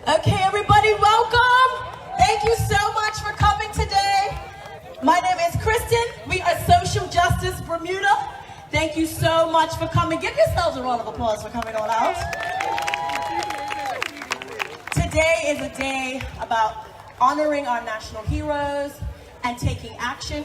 Okay, everybody, welcome. Thank you so much for coming today. My name is Kristen. We are Social Justice Bermuda. Thank you so much for coming. Give yourselves a round of applause for coming on out. Today is a day about honoring our national heroes and taking action.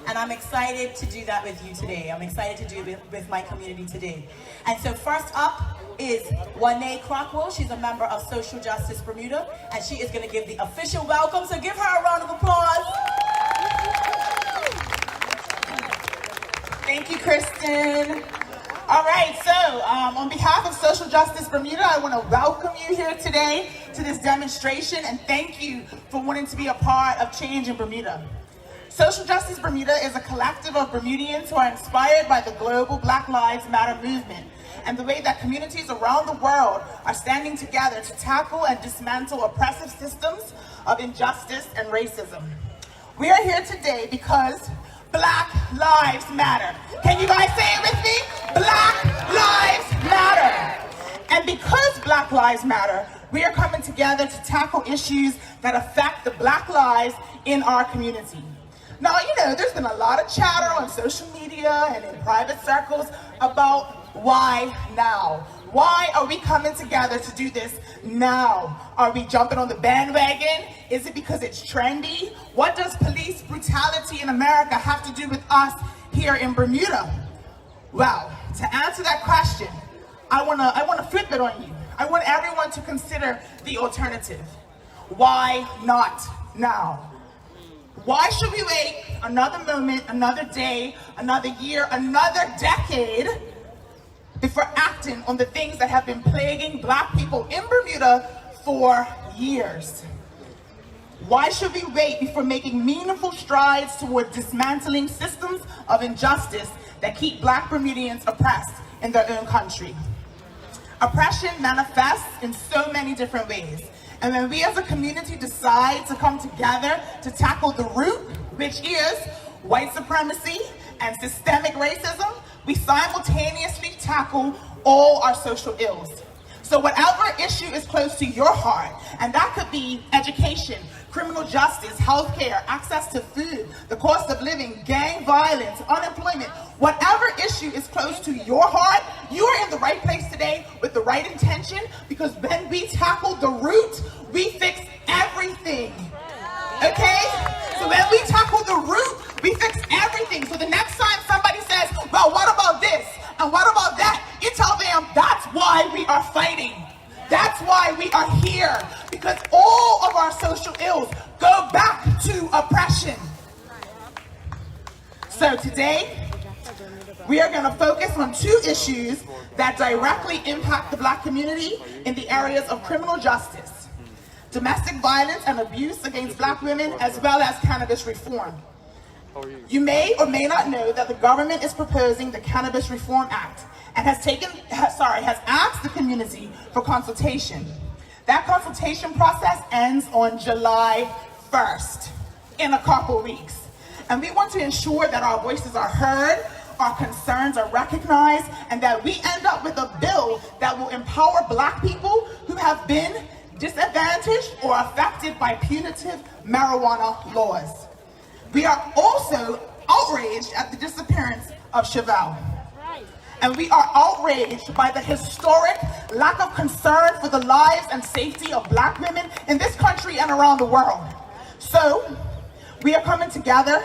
And I'm excited to do that with you today. I'm excited to do it with my community today. And so first up is Wanee Crockwell. She's a member of Social Justice Bermuda, and she is going to give the official welcome. So give her a round of applause. Thank you, Kristen. All right, so on behalf of Social Justice Bermuda, I want to welcome you here today to this demonstration, and thank you for wanting to be a part of change in Bermuda. Social Justice Bermuda is a collective of Bermudians who are inspired by the global Black Lives Matter movement and the way that communities around the world are standing together to tackle and dismantle oppressive systems of injustice and racism. We are here today because Black Lives Matter. Can you guys say it with me? Black Lives Matter. And because Black Lives Matter, we are coming together to tackle issues that affect the Black lives in our community. Now, you know, there's been a lot of chatter on social media and in private circles about why now? Why are we coming together to do this now? Are we jumping on the bandwagon? Is it because it's trendy? What does police brutality in America have to do with us here in Bermuda? Well, to answer that question, I wanna flip it on you. I want everyone to consider the alternative. Why not now? Why should we wait another moment, another day, another year, another decade before acting on the things that have been plaguing Black people in Bermuda for years? Why should we wait before making meaningful strides toward dismantling systems of injustice that keep Black Bermudians oppressed in their own country? Oppression manifests in so many different ways. And when we as a community decide to come together to tackle the root, which is white supremacy and systemic racism, we simultaneously tackle all our social ills. So whatever issue is close to your heart, and that could be education, criminal justice, healthcare, access to food, the cost of living, gang violence, unemployment, whatever issue is close to your heart, you are in the right place today with the right intention, because when we tackle the root, we fix everything. Okay? So when we tackle the root, we fix everything. So the next time somebody says, well, what about this? And what about that? You tell them that's why we are fighting. That's why we are here. Because all of our social ills go back to oppression. So today, we are going to focus on two issues that directly impact the Black community in the areas of criminal justice: domestic violence and abuse against Black women, as well as cannabis reform. You may or may not know that the government is proposing the Cannabis Reform Act and has asked the community for consultation. That consultation process ends on July 1st, in a couple weeks. And we want to ensure that our voices are heard, our concerns are recognized, and that we end up with a bill that will empower Black people who have been disadvantaged or affected by punitive marijuana laws. We are also outraged at the disappearance of Chevelle. And we are outraged by the historic lack of concern for the lives and safety of Black women in this country and around the world. So, we are coming together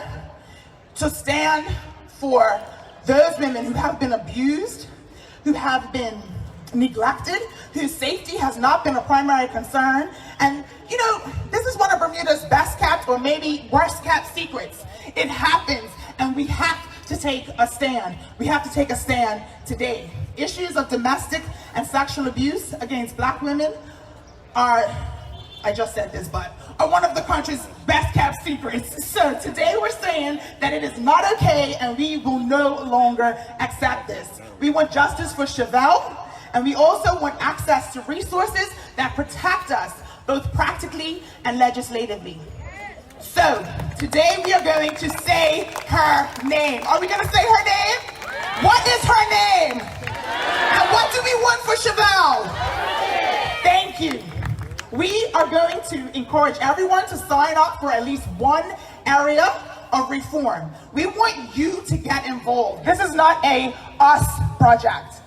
to stand for those women who have been abused, who have been neglected, whose safety has not been a primary concern. And you know, this is one of Bermuda's best kept, or maybe worst kept secrets. It happens, and we have to take a stand. We have to take a stand today. Issues of domestic and sexual abuse against Black women are, I just said this, but are one of the country's best kept secrets. So today we're saying that it is not okay, and we will no longer accept this. We want justice for Chevelle, and we also want access to resources that protect us, both practically and legislatively. So, today we are going to say her name. Are we going to say her name? What is her name? And what do we want for Chevelle? Thank you. We are going to encourage everyone to sign up for at least one area of reform. We want you to get involved. This is not a us project.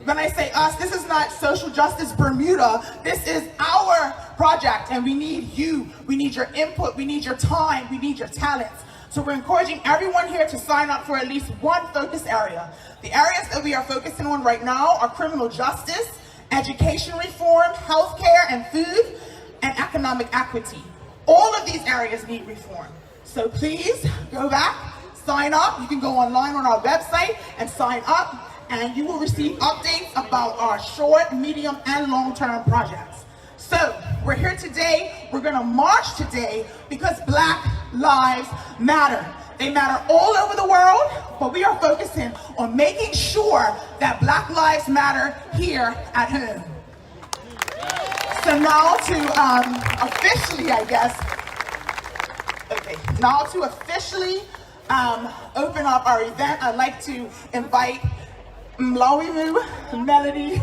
When I say us, this is not Social Justice Bermuda. This is our project, and we need you. We need your input. We need your time. We need your talents. So we're encouraging everyone here to sign up for at least one focus area. The areas that we are focusing on right now are criminal justice, education reform, healthcare and food, and economic equity. All of these areas need reform. So please go back, sign up. You can go online on our website and sign up, and you will receive updates about our short, medium, and long-term projects. So we're here today. We're gonna march today because Black lives matter. They matter all over the world, but we are focusing on making sure that Black lives matter here at home. So now to officially, I guess, now to officially open up our event, I'd like to invite Mlawimu Melody.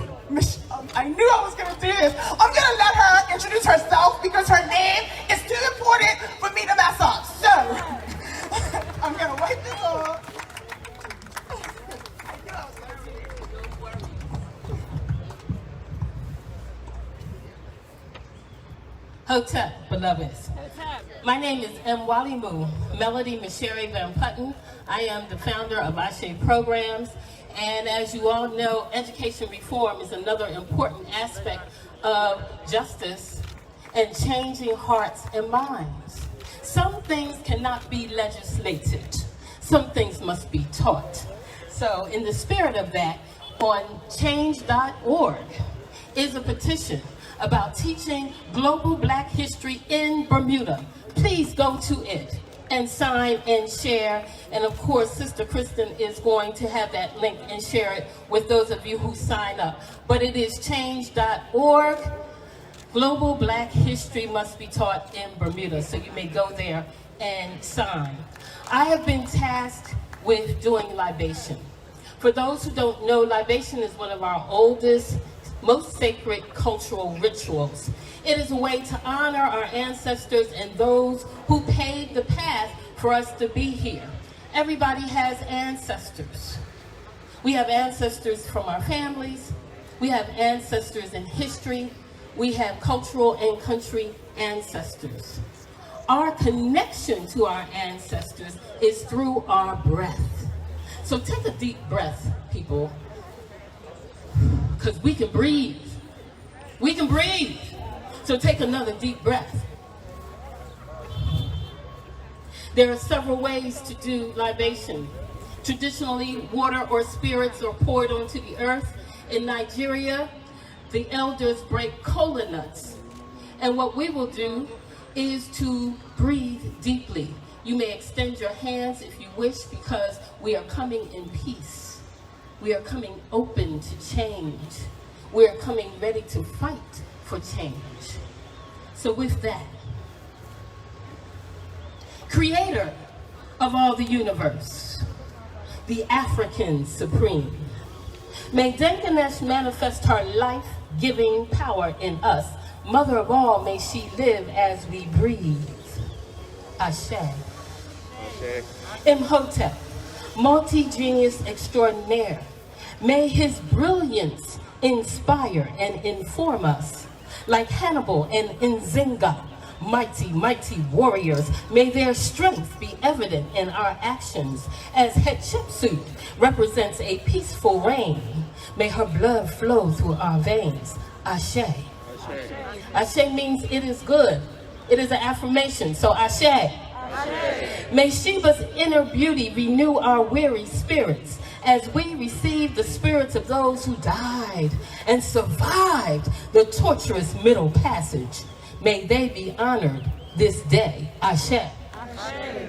I knew I was gonna do this. I'm gonna let her introduce herself because her name is too important for me to mess up. So, I'm gonna wipe this off. Hotep, beloveds. My name is Mwalimu Melody Mishere Van Putten. I am the founder of Ashe Programs. And as you all know, education reform is another important aspect of justice and changing hearts and minds. Some things cannot be legislated. Some things must be taught. So in the spirit of that, on change.org is a petition about teaching global Black history in Bermuda. Please go to it and sign and share. And of course, Sister Kristen is going to have that link and share it with those of you who sign up. But it is change.org. Global Black history must be taught in Bermuda. So you may go there and sign. I have been tasked with doing libation. For those who don't know, libation is one of our oldest, most sacred cultural rituals. It is a way to honor our ancestors and those who paved the path for us to be here. Everybody has ancestors. We have ancestors from our families. We have ancestors in history. We have cultural and country ancestors. Our connection to our ancestors is through our breath. So take a deep breath, people, because we can breathe. We can breathe. So take another deep breath. There are several ways to do libation. Traditionally, water or spirits are poured onto the earth. In Nigeria, the elders break kola nuts. And what we will do is to breathe deeply. You may extend your hands if you wish, because we are coming in peace. We are coming open to change. We are coming ready to fight for change. So with that, Creator of all the universe, the African Supreme, may Denkanesh manifest her life-giving power in us. Mother of all, may she live as we breathe. Ashe. Ashe. Imhotep, multi-genius extraordinaire, may his brilliance inspire and inform us. Like Hannibal and Nzinga, mighty, mighty warriors, may their strength be evident in our actions. As Hatshepsut represents a peaceful reign, may her blood flow through our veins. Ashe. Ashe. Ashe means it is good. It is an affirmation, so Ashe. Ashe. May Sheba's inner beauty renew our weary spirits as we receive the spirits of those who died and survived the torturous Middle Passage. May they be honored this day. Ashe. Ashe.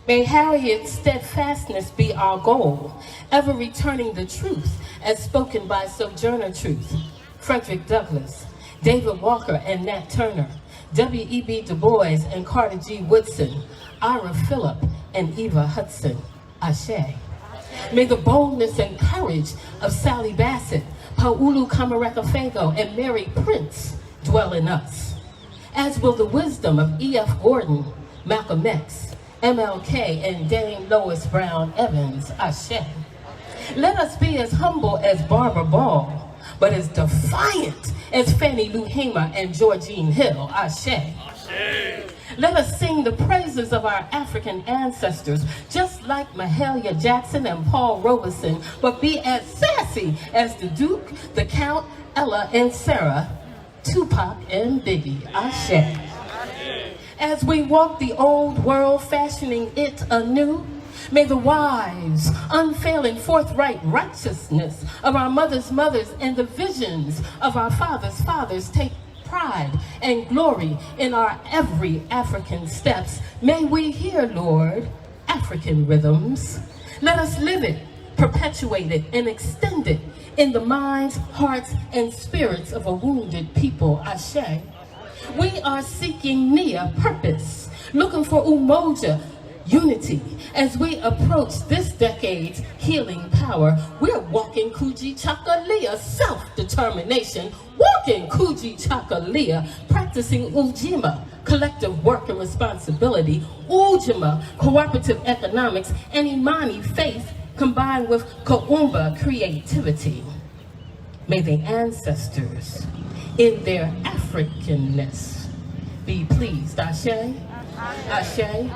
May Harriet's steadfastness be our goal, ever returning the truth as spoken by Sojourner Truth, Frederick Douglass, David Walker and Nat Turner, W.E.B. Du Bois and Carter G. Woodson, Ira Phillip and Eva Hudson. Ashe. May the boldness and courage of Sally Bassett, Paulu Kamareka and Mary Prince dwell in us, as will the wisdom of E.F. Gordon, Malcolm X, MLK, and Dame Lois Brown Evans, Ashe. Let us be as humble as Barbara Ball, but as defiant as Fannie Lou Hamer and Georgine Hill, Ashe. Let us sing the praises of our African ancestors, just like Mahalia Jackson and Paul Robeson, but be as sassy as the Duke, the Count, Ella, and Sarah, Tupac, and Biggie, Ashe. As we walk the old world, fashioning it anew, may the wise, unfailing, forthright righteousness of our mothers' mothers and the visions of our fathers' fathers take pride and glory in our every African steps. May we hear, Lord, African rhythms. Let us live it, perpetuate it, and extend it in the minds, hearts, and spirits of a wounded people, Ashe. We are seeking Nia, purpose, looking for Umoja, unity. As we approach this decade's healing power, we're walking Kuji Chakalia, self-determination, walking Kuji Chakalia, practicing Ujima, collective work and responsibility, Ujima, cooperative economics, and Imani, faith, combined with Kaumba, creativity. May the ancestors, in their Africanness, be pleased. Ashe, Ashe,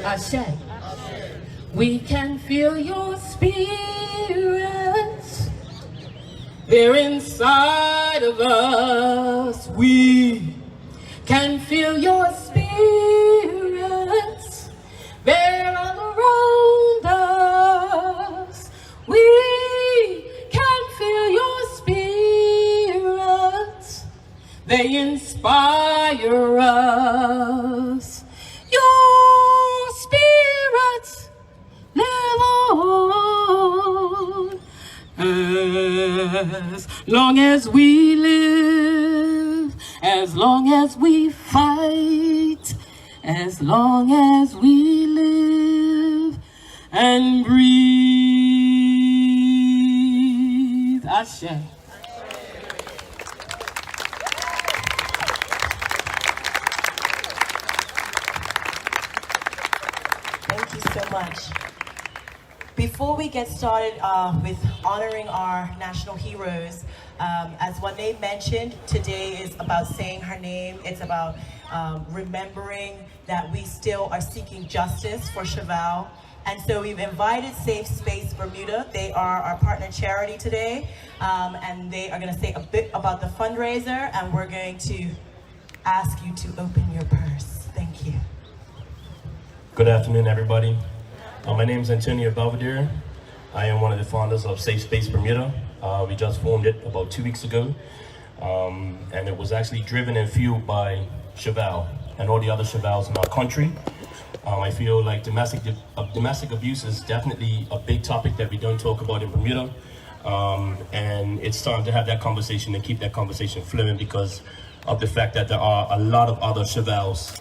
Ashe. We can feel your spirits. They're inside of us. We can feel your spirits. They're all around us. We can feel your spirits. They inspire us. Your spirits live on. As long as we live, as long as we fight, as long as we live and breathe. Ashe. Thank you so much. Before we get started with honoring our national heroes, as Wande mentioned, today is about saying her name. It's about remembering that we still are seeking justice for Chevelle. And so we've invited Safe Space Bermuda. They are our partner charity today. And they are gonna say a bit about the fundraiser, and we're going to ask you to open your purse. Thank you. Good afternoon, everybody. My name is Antonio Belvedere. I am one of the founders of Safe Space Bermuda. We just formed it about 2 weeks ago. And it was actually driven and fueled by Chevelle and all the other Chevelles in our country. I feel like domestic abuse is definitely a big topic that we don't talk about in Bermuda. And it's time to have that conversation and keep that conversation flowing because of the fact that there are a lot of other Chevelles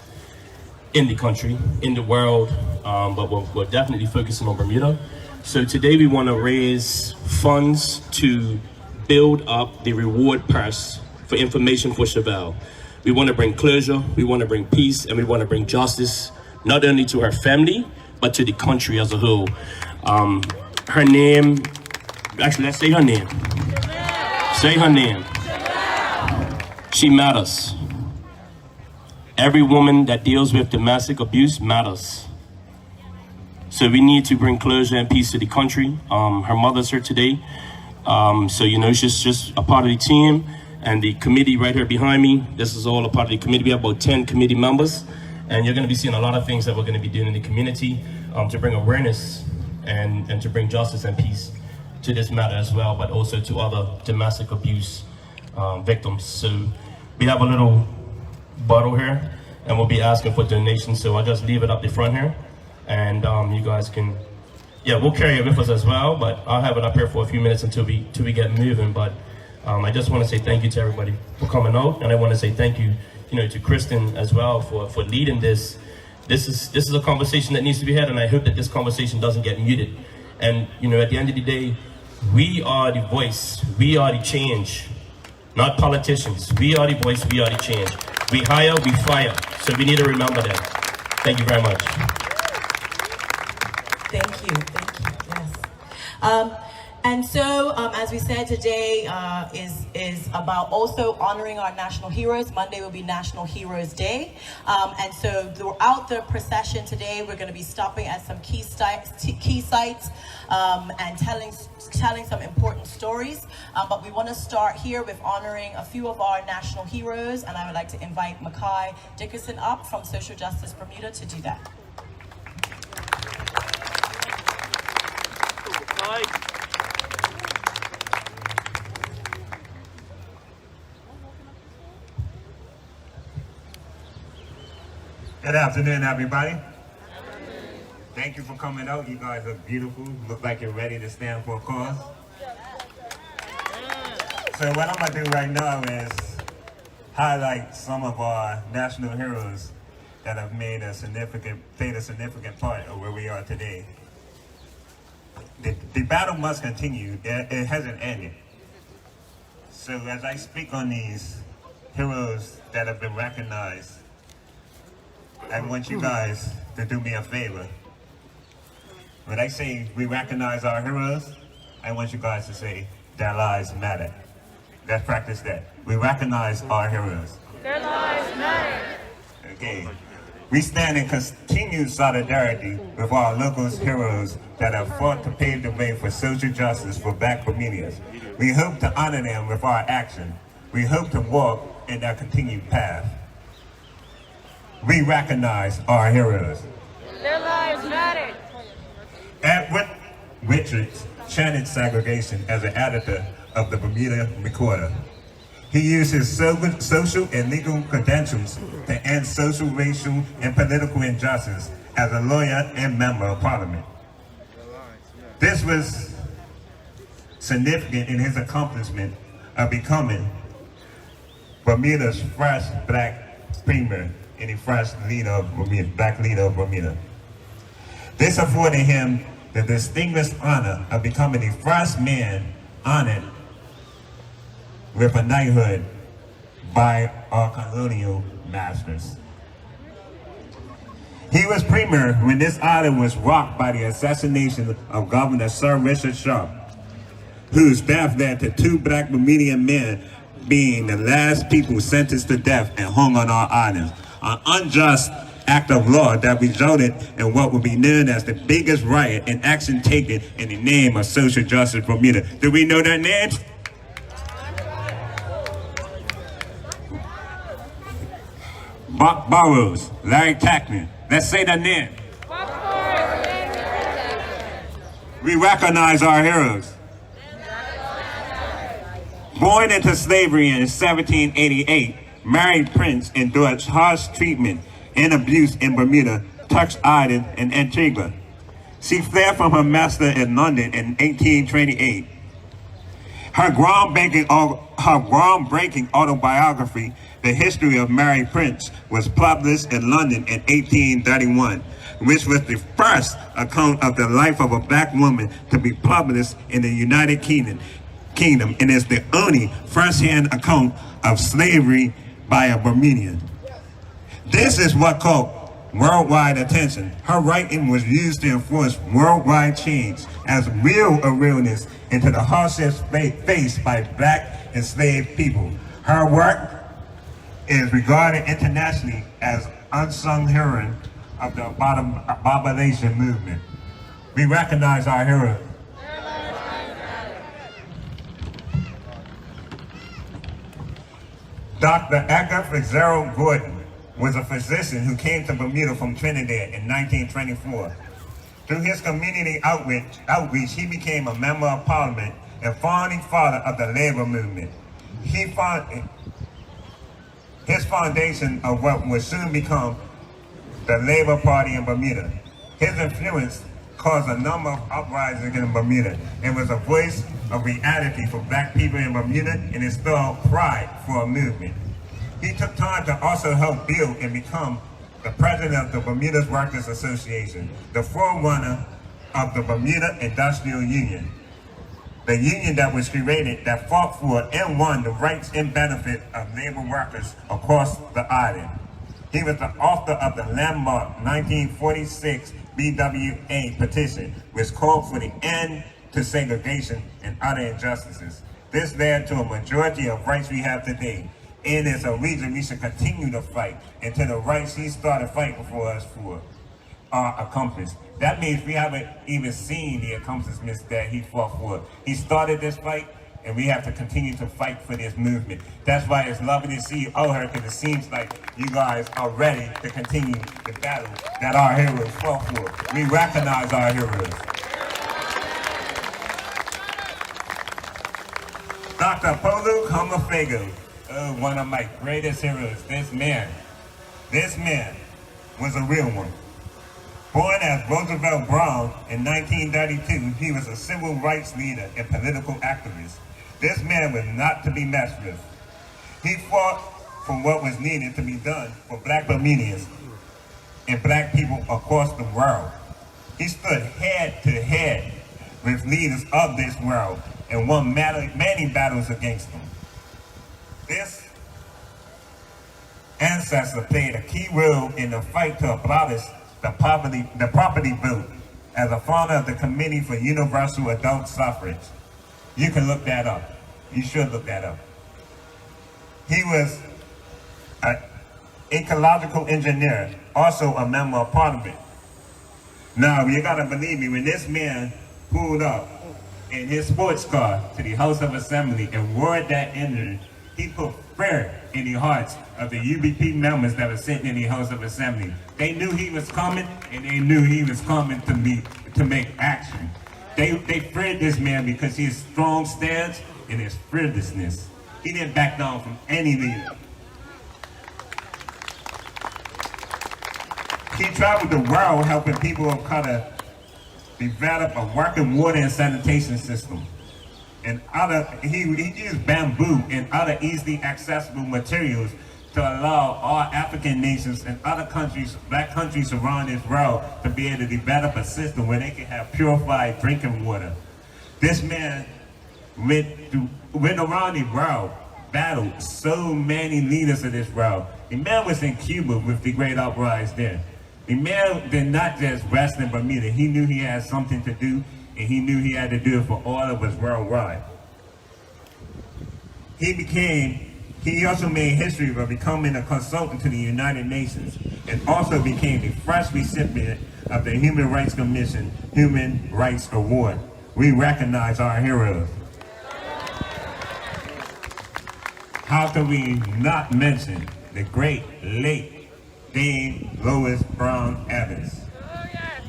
in the country, in the world, but we're definitely focusing on Bermuda. So today we want to raise funds to build up the reward purse for information for Chevelle. We want to bring closure, we want to bring peace, and we want to bring justice, not only to her family, but to the country as a whole. Her name, actually let's say her name. Say her name. She matters. Every woman that deals with domestic abuse matters. So we need to bring closure and peace to the country. Her mother's here today. So, you know, she's just a part of the team and the committee right here behind me. This is all a part of the committee. We have about 10 committee members. And you're gonna be seeing a lot of things that we're gonna be doing in the community to bring awareness and to bring justice and peace to this matter as well, but also to other domestic abuse victims. So we have a little bottle here and we'll be asking for donations, so I'll just leave it up the front here and you guys can, yeah, we'll carry it with us as well, but I'll have it up here for a few minutes until we get moving. But I just want to say thank you to everybody for coming out, and I want to say thank you, you know, to Kristen as well for leading this. This is a conversation that needs to be had, and I hope that this conversation doesn't get muted. And you know, at the end of the day, We are the voice. We are the change. Not politicians. We are the voice. We are the change. We hire, we fire. So we need to remember that. Thank you very much. Thank you, yes. And so, as we said, today is about also honoring our national heroes. Monday will be National Heroes Day. And so throughout the procession today, we're going to be stopping at some key sites and telling some important stories. But we want to start here with honoring a few of our national heroes. And I would like to invite Makai Dickerson up from Social Justice Bermuda to do that. Good afternoon, everybody. Thank you for coming out. You guys are beautiful. Look like you're ready to stand for a cause. So what I'm gonna do right now is highlight some of our national heroes that have played a significant part of where we are today. The battle must continue. It hasn't ended. So as I speak on these heroes that have been recognized, I want you guys to do me a favor. When I say we recognize our heroes, I want you guys to say their lives matter. Let's practice that. We recognize our heroes. Their lives matter. Okay. We stand in continued solidarity with our local heroes that have fought to pave the way for social justice for Black Bermudians. We hope to honor them with our action. We hope to walk in their continued path. We recognize our heroes. Their lives matter. Edward Richards challenged segregation as an editor of the Bermuda Recorder. He used his social and legal credentials to end social, racial, and political injustice as a lawyer and member of parliament. This was significant in his accomplishment of becoming Bermuda's first Black premier and the first leader of Bermuda, Black leader of Bermuda. This afforded him the distinguished honor of becoming the first man honored with a knighthood by our colonial masters. He was premier when this honor was rocked by the assassination of Governor Sir Richard Sharp, whose death led to 2 Black Bermudian men being the last people sentenced to death and hung on our islands. An unjust act of law that resulted in what would be known as the biggest riot and action taken in the name of Social Justice Bermuda. Do we know their names? Buck Burroughs, Larry Tackman. Let's say their name. We recognize our heroes. Born into slavery in 1788, Mary Prince endured harsh treatment and abuse in Bermuda, Tux Island, and Antigua. She fled from her master in London in 1828. Her groundbreaking autobiography, The History of Mary Prince, was published in London in 1831, which was the first account of the life of a Black woman to be published in the United Kingdom, and is the only first-hand account of slavery by a Bermudian. This is what caught worldwide attention. Her writing was used to enforce worldwide change as real awareness into the hardships faced by Black enslaved people. Her work is regarded internationally as unsung hero of the abomination movement. We recognize our heroes. Dr. Edgar Fitzgerald Gordon was a physician who came to Bermuda from Trinidad in 1924. Through his community outreach, he became a member of parliament and founding father of the labor movement. His foundation of what would soon become the Labor Party in Bermuda. His influence caused a number of uprisings in Bermuda and was a voice of reality for Black people in Bermuda and instilled pride for a movement. He took time to also help build and become the president of the Bermuda Workers Association, the forerunner of the Bermuda Industrial Union. the union that was created that fought for and won the rights and benefit of labor workers across the island. He was the author of the landmark 1946 BWA petition, which called for the end to segregation and other injustices. This led to a majority of rights we have today, and it's a reason we should continue to fight until the rights he started fighting for us for are accomplished. That means we haven't even seen the accomplishments that he fought for. He started this fight, and we have to continue to fight for this movement. That's why it's lovely to see you out here, because it seems like you guys are ready to continue the battle that our heroes fought for. We recognize our heroes. Dr. Polu Komafego, one of my greatest heroes. This man was a real one. Born as Roosevelt Brown in 1932, he was a civil rights leader and political activist. This man was not to be messed with. He fought for what was needed to be done for Black Bermudians and Black people across the world. He stood head to head with leaders of this world and won many battles against them. This ancestor played a key role in the fight to abolish the property vote as a founder of the Committee for Universal Adult Suffrage. You can look that up. You should look that up. He was an ecological engineer, also a member of Parliament. Now, you gotta believe me, when this man pulled up in his sports car to the House of Assembly and roared that engine, he put fear in the hearts of the UBP members that were sitting in the House of Assembly. They knew he was coming, and they knew he was coming to make action. They feared this man because his strong stance and his fearlessness. He didn't back down from any leader. He traveled the world helping people of color develop a working water and sanitation system. And he used bamboo and other easily accessible materials to allow all African nations and other countries, Black countries around this world, to be able to develop a system where they can have purified drinking water. This man went around the world, battled so many leaders of this world. The man was in Cuba with the great uprising there. The man did not just rest in Bermuda. He knew he had something to do, and he knew he had to do it for all of us worldwide. He also made history by becoming a consultant to the United Nations, and also became the first recipient of the Human Rights Commission Human Rights Award. We recognize our heroes. How can we not mention the great late Dame Lois Brown Evans,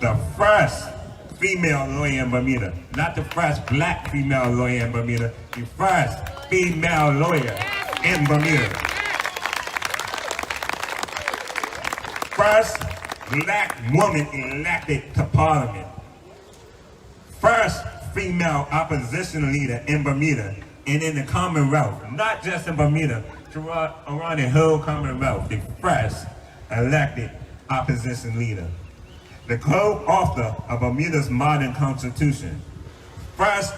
the first female lawyer in Bermuda, not the first Black female lawyer in Bermuda, the first female lawyer in Bermuda. First Black woman elected to Parliament. First female opposition leader in Bermuda and in the Commonwealth, not just in Bermuda, around the whole Commonwealth, the first elected opposition leader. The co-author of Bermuda's modern constitution, first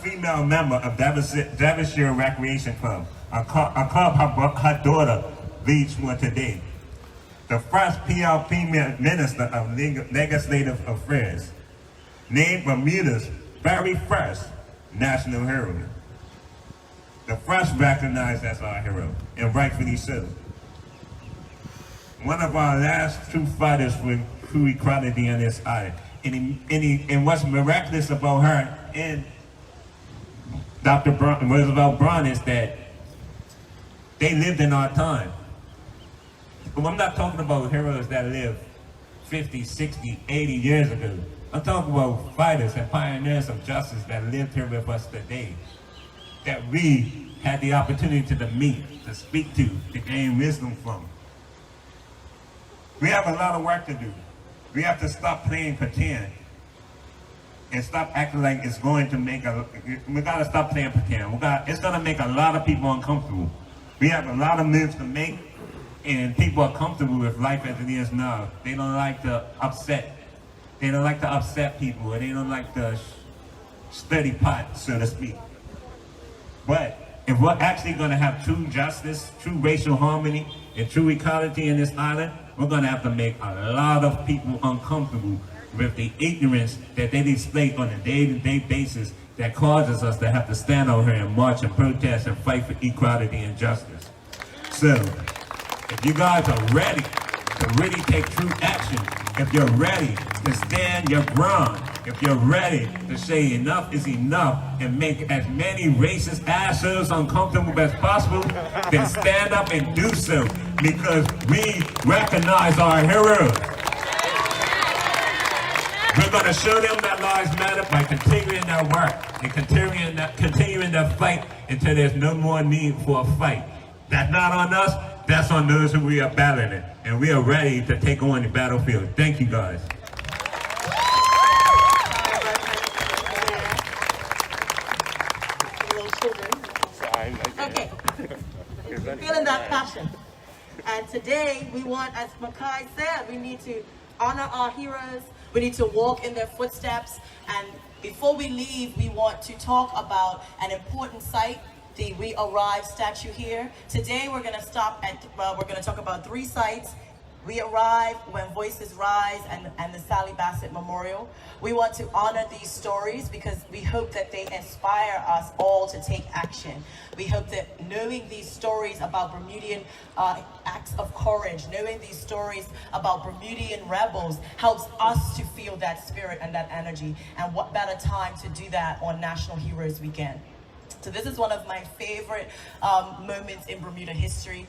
female member of Devonshire Recreation Club, a club her daughter leads for today. The first PLP Minister of Legislative Affairs, named Bermuda's very first national hero. The first recognized as our hero, and rightfully so. One of our last true fighters for true equality on this island. And what's miraculous about her and Dr. Roosevelt Brown is that they lived in our time. But I'm not talking about heroes that lived 50, 60, 80 years ago. I'm talking about fighters and pioneers of justice that lived here with us today, that we had the opportunity to meet, to speak to gain wisdom from. We have a lot of work to do. We have to stop playing pretend and stop acting like it's going to make we gotta stop playing pretend. It's gonna make a lot of people uncomfortable. We have a lot of moves to make, and people are comfortable with life as it is now. They don't like to upset. They don't like to upset people, or they don't like to steady pot, so to speak. But if we're actually going to have true justice, true racial harmony, and true equality in this island, we're going to have to make a lot of people uncomfortable with the ignorance that they display on a day-to-day basis that causes us to have to stand out here and march and protest and fight for equality and justice. So, if you guys are ready to really take true action, if you're ready to stand your ground, if you're ready to say enough is enough and make as many racist assholes uncomfortable as possible, then stand up and do so, because we recognize our heroes. We're going to show them that lives matter by continuing their work and continuing their fight until there's no more need for a fight. That's not on us, that's on those who we are battling. And we are ready to take on the battlefield. Thank you, guys. Okay, feeling that passion. And today we want, as Makai said, we need to honor our heroes. We need to walk in their footsteps. And before we leave, we want to talk about an important site, the We Arrive statue here. Today we're going to stop at, we're going to talk about 3 sites. We Arrive, When Voices Rise, and the Sally Bassett Memorial. We want to honor these stories because we hope that they inspire us all to take action. We hope that knowing these stories about Bermudian acts of courage, knowing these stories about Bermudian rebels helps us to feel that spirit and that energy. And what better time to do that on National Heroes Weekend. So this is one of my favorite moments in Bermuda history.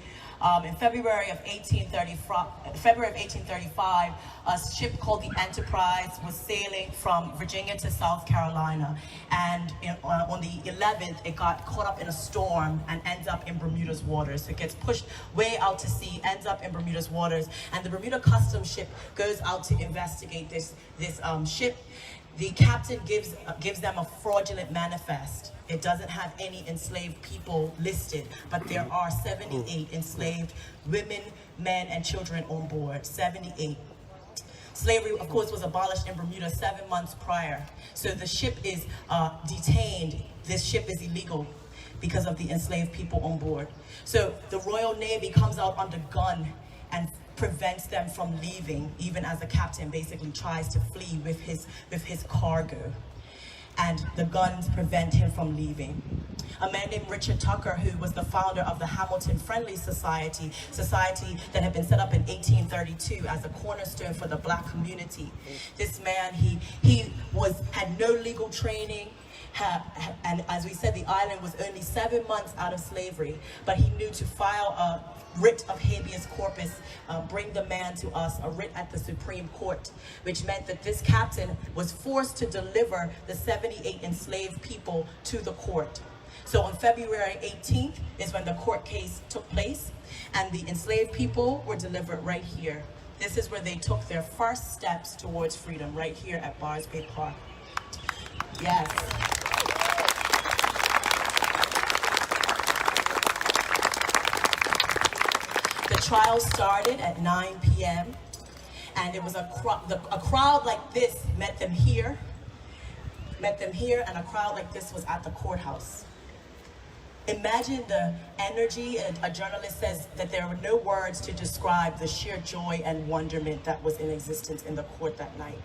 In February of 1835, a ship called the Enterprise was sailing from Virginia to South Carolina. And on the 11th, it got caught up in a storm and ends up in Bermuda's waters. So it gets pushed way out to sea, ends up in Bermuda's waters. And the Bermuda Customs ship goes out to investigate this ship. The captain gives them a fraudulent manifest. It doesn't have any enslaved people listed, but there are 78 enslaved women, men, and children on board. 78. Slavery, of course, was abolished in Bermuda 7 months prior. So the ship is detained. This ship is illegal because of the enslaved people on board. So the Royal Navy comes out under gun and prevents them from leaving, even as the captain basically tries to flee with his cargo. And the guns prevent him from leaving. A man named Richard Tucker, who was the founder of the Hamilton Friendly Society that had been set up in 1832 as a cornerstone for the black community. This man, he had no legal training, and as we said, the island was only 7 months out of slavery, but he knew to file a writ of habeas corpus, bring the man to us, a writ at the Supreme Court, which meant that this captain was forced to deliver the 78 enslaved people to the court. So on February 18th is when the court case took place, and the enslaved people were delivered right here. This is where they took their first steps towards freedom, right here at Bars Bay Park. Yes. The trial started at 9 p.m. and it was a crowd like this met them here, and a crowd like this was at the courthouse. Imagine the energy. A journalist says that there were no words to describe the sheer joy and wonderment that was in existence in the court that night.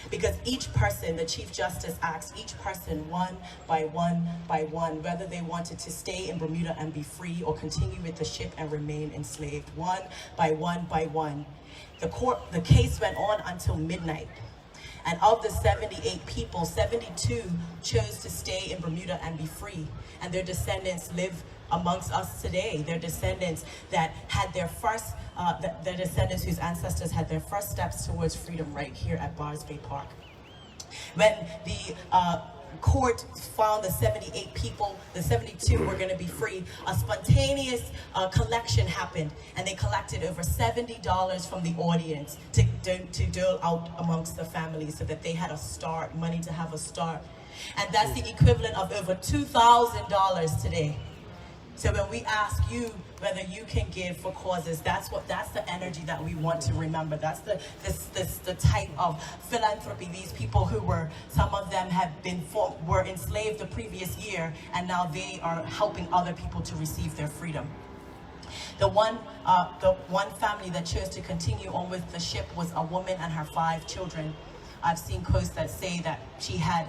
Because each person, the Chief Justice asked each person one by one, whether they wanted to stay in Bermuda and be free or continue with the ship and remain enslaved. One by one. The case went on until midnight. And of the 78 people, 72 chose to stay in Bermuda and be free. And their descendants live amongst us today. Their descendants that had their first, their descendants whose ancestors had their first steps towards freedom right here at Bars Bay Park. When the court found the 78 people, the 72 were going to be free, a spontaneous collection happened, and they collected over $70 from the audience to dole out amongst the families so that they had a start, money to have a start. And that's the equivalent of over $2,000 today. So when we ask you whether you can give for causes, that's the energy that we want to remember. That's the type of philanthropy. These people who some of them were enslaved the previous year, and now they are helping other people to receive their freedom. The one family that chose to continue on with the ship was a woman and her 5 children. I've seen posts that say that she had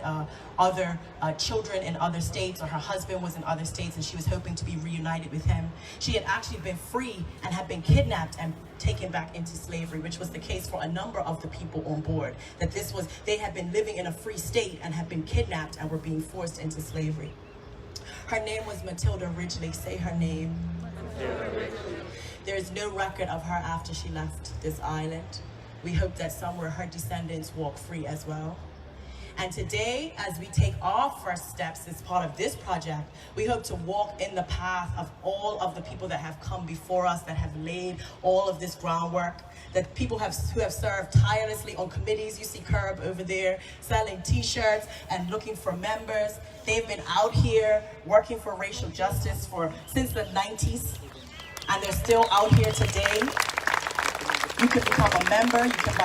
other children in other states, or her husband was in other states, and she was hoping to be reunited with him. She had actually been free and had been kidnapped and taken back into slavery, which was the case for a number of the people on board. That they had been living in a free state and had been kidnapped and were being forced into slavery. Her name was Matilda Ridgely. Say her name. There is no record of her after she left this island. We hope that somewhere her descendants walk free as well. And today, as we take our first steps as part of this project, we hope to walk in the path of all of the people that have come before us, that have laid all of this groundwork, that people who have served tirelessly on committees. You see Curb over there selling t-shirts and looking for members. They've been out here working for racial justice since the 90s, and they're still out here today. You can become a member, you can buy